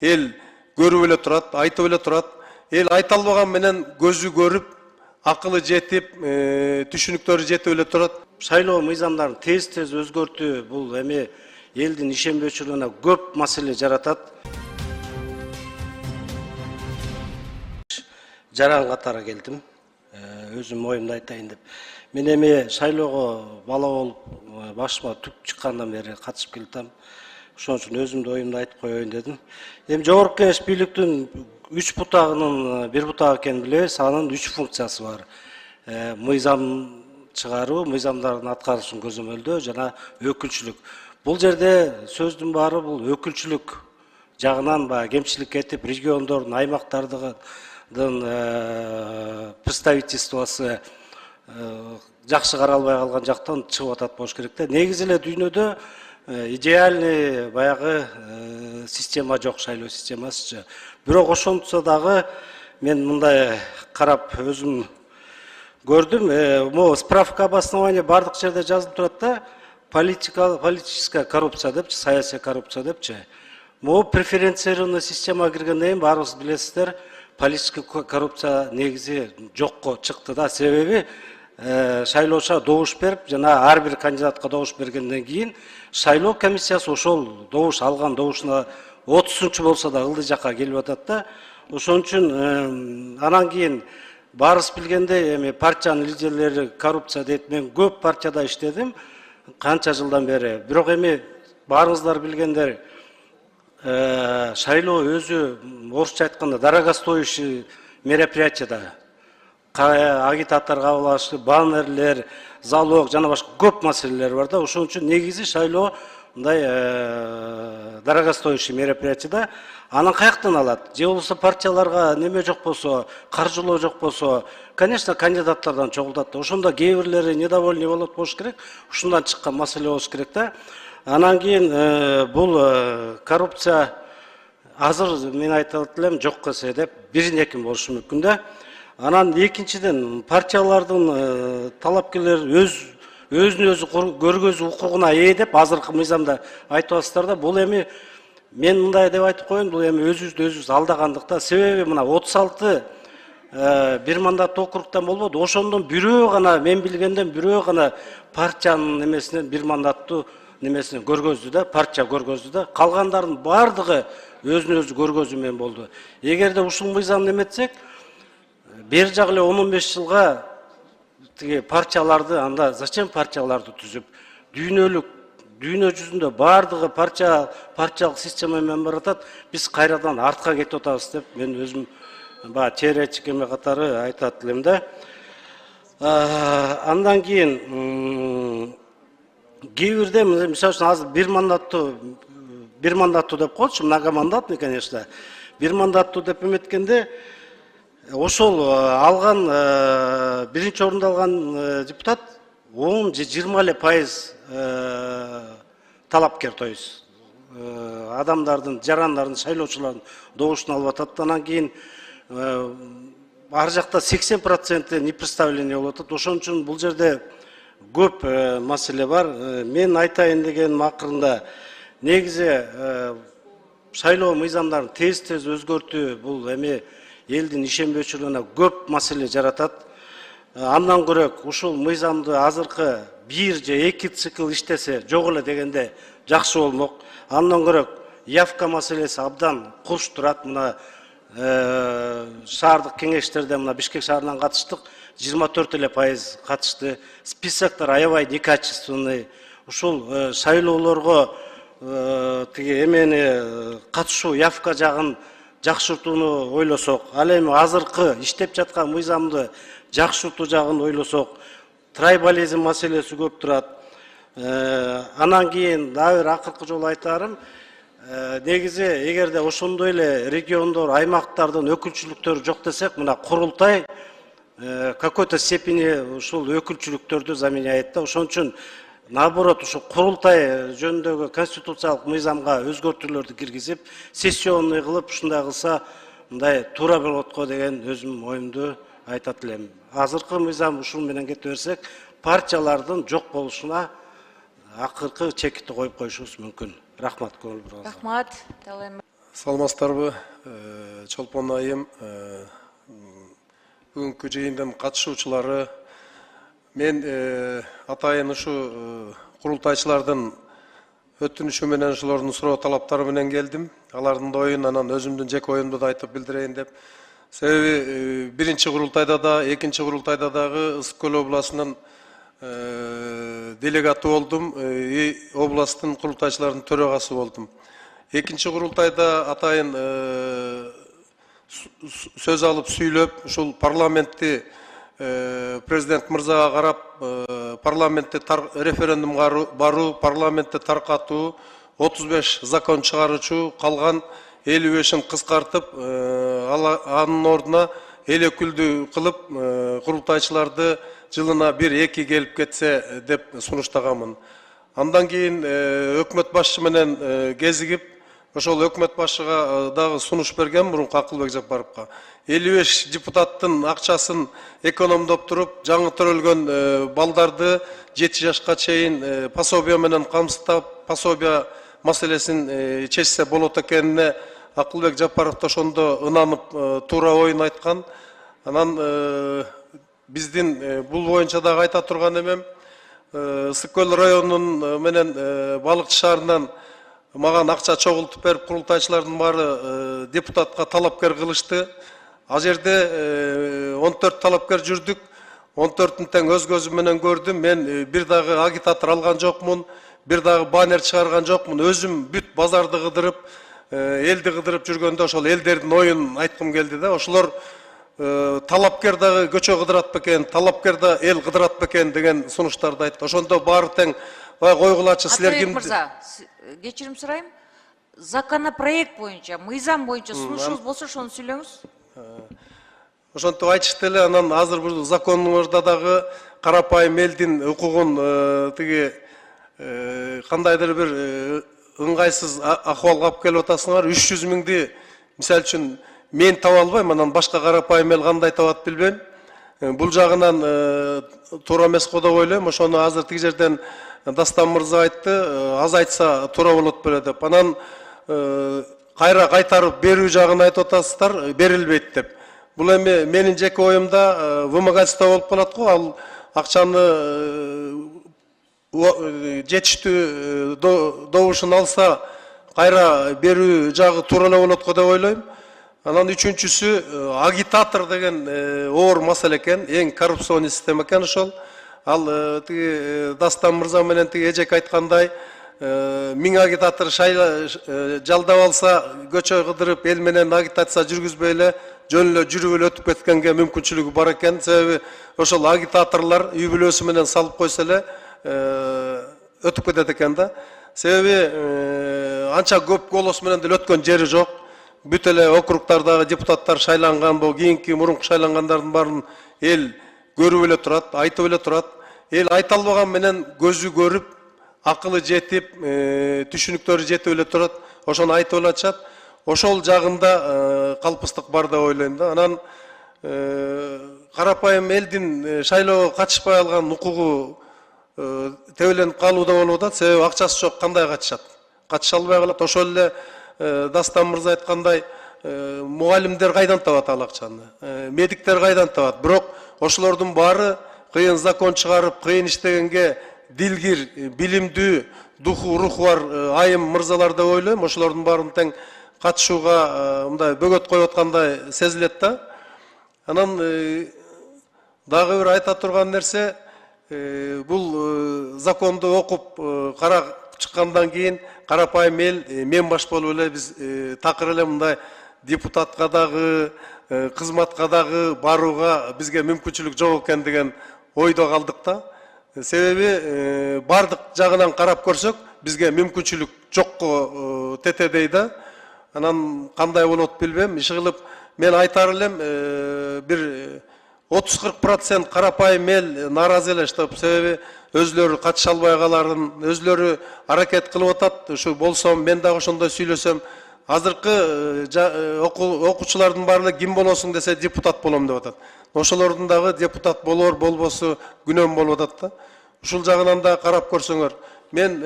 эл көрүп эле турат, айтып эле турат. Эл айта албаган менен көзү көрүп, акылы жетип, түшүнүктөрү жетип эле турат. Шайлоо мыйзамдарын тез өзгөртүү бул эми элдин ишенбөөчүлүгүнө көп маселе жаратат. Жаран катары келдим. Өзүм оюмду айтайын деп. Мен эми шайлоого бала болуп, башыма түк чыккандан бери катышып келатам. Ошон үчүн өзүмдүн оюмду айтып коеюн дедим. Эми жогорку кеңеш бийликтин 3 бутагынын 1 бутагы экенин билебиз. Анын 3 функциясы бар. Мыйзам чыгаруу, мыйзамдардын аткарылышын көзөмөлдөө жана өкүлчүлүк. Бул жерде сөздүн баары бул өкүлчүлүк жагынан кемчилик кетип, региондордун, аймактардын представительствосы жакшы каралбай калган жактан чыгып атат болуш керек да. Негизи эле дүйнөдө идеальный баягы система жок, шайлоо системасычы. Бирок ошонсо дагы мен мындай карап өзүм көрдүм. Могу справка обоснования бардык жерде жазылып турат да. Политическая коррупция депчи, саясий коррупция депчи. Могу преференциялык система киргенден кийин баарыбыз билесиздер, политический коррупция негизи жокко чыкты да. Себеби шайлоочу добуш берип, жана ар бир кандидатка добуш бергенден кийин шайлоо комиссиясы ошол добуш алган добушуна 30-чу болсо да ылдый жакка келип атат да. Ошон үчүн анан кийин баарыбыз билгендей эми партиянын лидерлери коррупция дейт. Мен көп партияда иштедим, канча жылдан бери. Бирок эми баарыңыздар билгендер, шайлоо өзү орусча айтканда дорогостоящий мероприятие да. Агитаттар кабыл алыш, баннерлер, залог жана башка көп маселелер бар да. Ошон үчүн негизи шайлоо мындай дорогостоящий мероприятие да. Анан каяктан алат? Же болбосо партияларга неме жок болсо, каржылоо жок болсо, конечно, кандидаттардан чогултат да. Ошондо кээ бирлери недовольный болот болуш керек. Ушундан чыккан маселе болуш керек да. Анан кийин бул коррупция азыр мен айтып элем жок эсе деп бирин-экин болушу мүмкүн да. Анан экинчиден партиялардын талапкерлери өзүн өзү көргөзүү укугуна ээ деп азыркы мыйзамда айтып да. Бул эми мен мындай деп айтып коеюн, бул эми өзүбүз алдагандык да. Себеби мына 36 бир мандаттуу округтан болбоду. Ошондон бирөө гана, мен билгенден бирөө гана партиянын немесинен бир мандаттуу немесинен көргөздү да, партия көргөздү да. Калгандардын бардыгы өзүн өзү көргөзүү менен болду. Эгерде ушул мыйзамды эметсек, бер жагы эле 15 жылга тиги партияларды, анда зачем партияларды түзүп, дүйнө жүзүндө бардыгы партиялык система менен баратат, биз кайрадан артка кетип атабыз деп мен өзүм теоретик эме катары айтат элем да. Андан кийин кээ бирде мисалы үчүн азыр бир мандаттуу деп коелучу, многомандатный, конечно. Бир мандаттуу деп эметкенде ошол алган биринчи орунду алган депутат 10 же 20 эле пайыз талапкер, то есть адамдардын, жарандардын, шайлоочулардын добушун алып атат. Анан кийин ар жакта 80% непредставление болуп атат. Ошон үчүн бул жерде көп маселе бар. Мен айтайын дегеним акырында негизи шайлоо мыйзамдарын тез өзгөртүү бул эми элдин ишенбөөчүлүгүнө көп маселе жаратат. Андан көрөк ушул мыйзамды азыркы 1 же 2 цикл иштесе жок эле дегенде жакшы болмок. Андан көрөк явка маселеси абдан курч турат. Мына шаардык кеңештерде мына Бишкек шаарынан катыштык, 24 эле пайыз катышты. Списоктор аябай некачественный. Ушул шайлоолорго тиги эмени катышуу, явка жагын жакшыртууну ойлосок, ал эми азыркы иштеп жаткан мыйзамды жакшыртуу жагын ойлосок, трайбализм маселеси көп турат. Анан кийин дагы бир акыркы жолу айтарым, негизи эгерде ошондой эле региондор, аймактардын өкүлчүлүктөрү жок десек, мына курултай какой-то степени ушул өкүлчүлүктөрдү заменяет да. Ошон үчүн наоборот ушу курултай жөнүндөгү конституциялык мыйзамга өзгөртүүлөрдү киргизип, сессионный кылып, ушундай кылса мындай туура болот го деген өзүм оюмду айтат элем. Азыркы мыйзам ушул менен кете берсек, партиялардын жок болушуна акыркы чекитти коюп коюшубуз мүмкүн. Рахмат, көңүл буруңузга. Рахмат. Саламатсыздарбы, Чолпон айым, бүгүнкү жыйындын катышуучулары. Мен атайын ушу курултайчылардын өтүнүшү менен ошолордун суроо талаптары менен келдим. Алардын да оюн, анан өзүмдүн жеке оюмду да айтып билдирейин деп. Себеби биринчи курултайда да, экинчи курултайда дагы Ысык Көл областынын делегаты болдум, областтын курултайчылардын төрагасы болдум. Экинчи курултайда атайын сөз алып сүйлөп, ушул парламентти президент мырзага карап, парламентте референдумга баруу, парламентте таркатуу, 35 закон чыгаруучу, калган 55-ин кыскартып, анын ордуна эл өкүлдүү кылып, курултайчыларды жылына 1-2 келип кетсе деп сунуштаганмын. Андан кийин өкмөт башчы менен кезигип, ошол өкмөт башчыга дагы сунуш берген мурунку Акылбек Жапаровго. 55 депутаттын акчасын экономдоп туруп, жаңы төрөлгөн балдарды 7 жашка чейин пособия менен камсыздап, пособия маселесин чечсе болот экенине Акылбек Жапаров ошондо ынанып туура оюн айткан. Анан биздин бул боюнча дагы айта турган эмем, Ысык Көл районунун менен Балыкчы шаарынан маған акча чогултуп берип, курултайчылардын баары депутатка талапкер кылышты. Ал жерде 14 талапкер жүрдүк. 14-тün тең өз көзүм менен көрдүм. Мен бир дагы агитатор алган жокмун, бир дагы баннер чыгарган жокмун. Өзүм бүт базарды кыдырып, элди кыдырып жүргөндө ошол элдердин оюн айткым келди да. Ошолор талапкер дагы көчө кыдырат бекен, талапкер да эл кыдырат бекен деген сунуштарды айтты. Ошондо баары тең койгулачы силер ким? Мырза, кечирим сурайм. Законопроект боюнча, мыйзам боюнча сунушуңуз болсо ошону сүйлөңүз. Ошентип айтышты эле, анан азыр бул законуңузда дагы карапайым элдин укугун тиги кандайдыр бир ыңгайсыз акыбалга алып келип атасыңар. 300 миңди мисалы үчүн мен таба албайм, анан башка карапайым эл кандай табат билбейм. Бул жагынан туура эмес го деп ойлойм. Ошону азыр тиги жерден Дастан мырза айтты, аз айтса туура болот беле деп. Анан кайра кайтарып берүү жагын айтып атасыздар, берилбейт деп. Бул эми менин жеке оюмда вымогательство болуп калат го. Ал акчаны жетиштүү добушун алса, кайра берүү жагы туура эле болот го деп ойлойм. Анан үчүнчүсү агитатор деген оор маселе экен, эң коррупционный система экен ошол. Ал тиги Дастан мырза менен тиги эжек айткандай, 1000 агитатор жалдап алса, көчө кыдырып эл менен агитация жүргүзбөй эле, жөн эле жүрүп эле өтүп кеткенге мүмкүнчүлүгү бар экен. Себеби ошол агитаторлор үй бүлөсү менен салып койсо эле өтүп кетет экен да. Себеби анча көп голос менен деле өткөн жери жок. Бүт эле округтардагы депутаттар шайланган, бул кийинки мурунку шайлангандардын баарын эл көрүп эле турат, айтып эле турат. Эл айта албаган менен көзү көрүп, акылы жетип, түшүнүктөрү жетип эле турат. Ошону айтып эле атышат. Ошол жагында калпыстык бар деп ойлойм да. Анан карапайым элдин шайлоого катышпай алган укугу тебеленип калууда болуп атат. Себеби акчасы жок, кандай катышат? Катыша албай калат. Ошол эле Дастан мырза айткандай, мугалимдер кайдан табат ал акчаны? Медиктер кайдан табат? Бирок ошолордун баары кыйын закон чыгарып, кыйын иштегенге дилгир, билимдүү, духу, руху бар айым мырзалар деп ойлойм. Ошолордун баарын тең катышууга мындай бөгөт коюп аткандай сезилет да. Анан дагы бир айта турган нерсе, бул законду окуп карап чыккандан кийин карапайым эл мен баш болуп эле биз такыр эле мындай депутатка дагы, кызматка дагы барууга бизге мүмкүнчүлүк жок экен деген ойдо калдык да. Себеби бардык жагынан карап көрсөк, бизге мүмкүнчүлүк жокко тетедей да. Анан кандай болот билбейм. Иши кылып мен айтар элем, бир 30-40% карапайым эл нааразы эле деп. Себеби өзлөрү катыша албай каларын, өзлөрү аракет кылып атат. Ушу болсом, мен дагы ошондой сүйлөсөм, азыркы окуучулардын баары ким болосуң десе депутат болом деп атат. Ошолордун дагы депутат болор болбосу күнөм болуп атат да. Ушул жагынан да карап көрсөңөр. Мен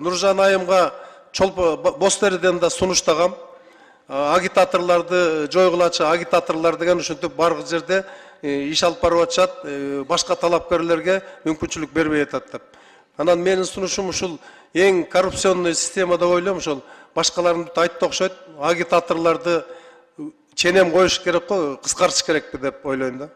Нуржан айымга Чолпо Бостериден да сунуштагам. агитаторларды жойгулачу агитаторлор деген ушинтип баргы жерде иш алып барып атышат, башка талапкерлерге мүмкүнчүлүк бербей атат деп. Анан менин сунушум ушул эң коррупционный система деп ойлойм, ошол башкаларын айтты окшойт, агитаторлорду ченем коюш керек го, кыскартыш керекпи деп ойлойм да.